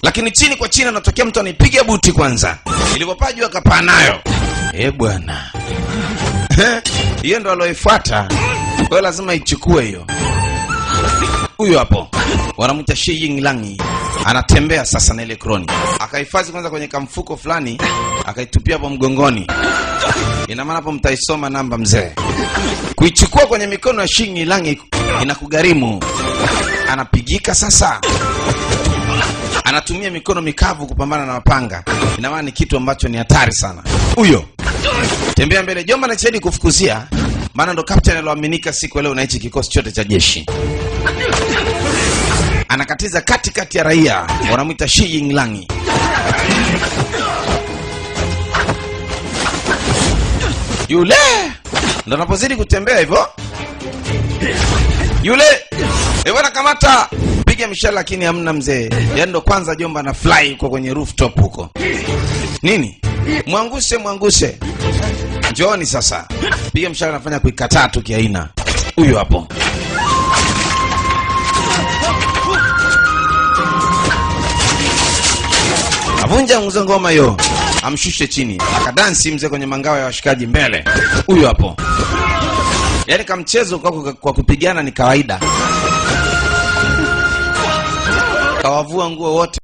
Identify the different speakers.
Speaker 1: lakini chini kwa chini anatokea mtu anipiga buti kwanza. Ilipopaa juu akapaa nayo. Bwana. Hiyo ndo aloifuata. Kwa hiyo lazima ichukue hiyo. Huyo hapo wanamuita Shi Yinglang. Anatembea sasa na ile kroni. Akahifadhi kwanza kwenye kamfuko fulani, akaitupia hapo mgongoni. Ina maana hapo mtaisoma namba mzee. Kuichukua kwenye mikono ya Shi Yinglang inakugharimu. Anapigika sasa. Anatumia mikono mikavu kupambana na mapanga. Ina maana ni kitu ambacho ni hatari sana. Huyo tembea mbele, Jomba na Chedi kufukuzia, maana ndo captain aloaminika siku leo na hichi kikosi chote cha jeshi. Anakatiza katikati ya raia, wanamuita Shi Yinglang. Yule ndo anapozidi kutembea hivyo. Yule bwana kamata, piga mishale lakini hamna mzee. Yaani ndo kwanza Jomba na fly kwa kwenye rooftop huko. Nini? Mwanguse. Njooni sasa. Piga mshale anafanya kuikataa tu kiaina. Huyo hapo. Avunja nguzo ngoma hiyo. Amshushe chini. Akadansi mzee kwenye mangao ya washikaji mbele. Huyo hapo. Yaani kamchezo kwa kupigana ni kawaida. Kawavua nguo wote.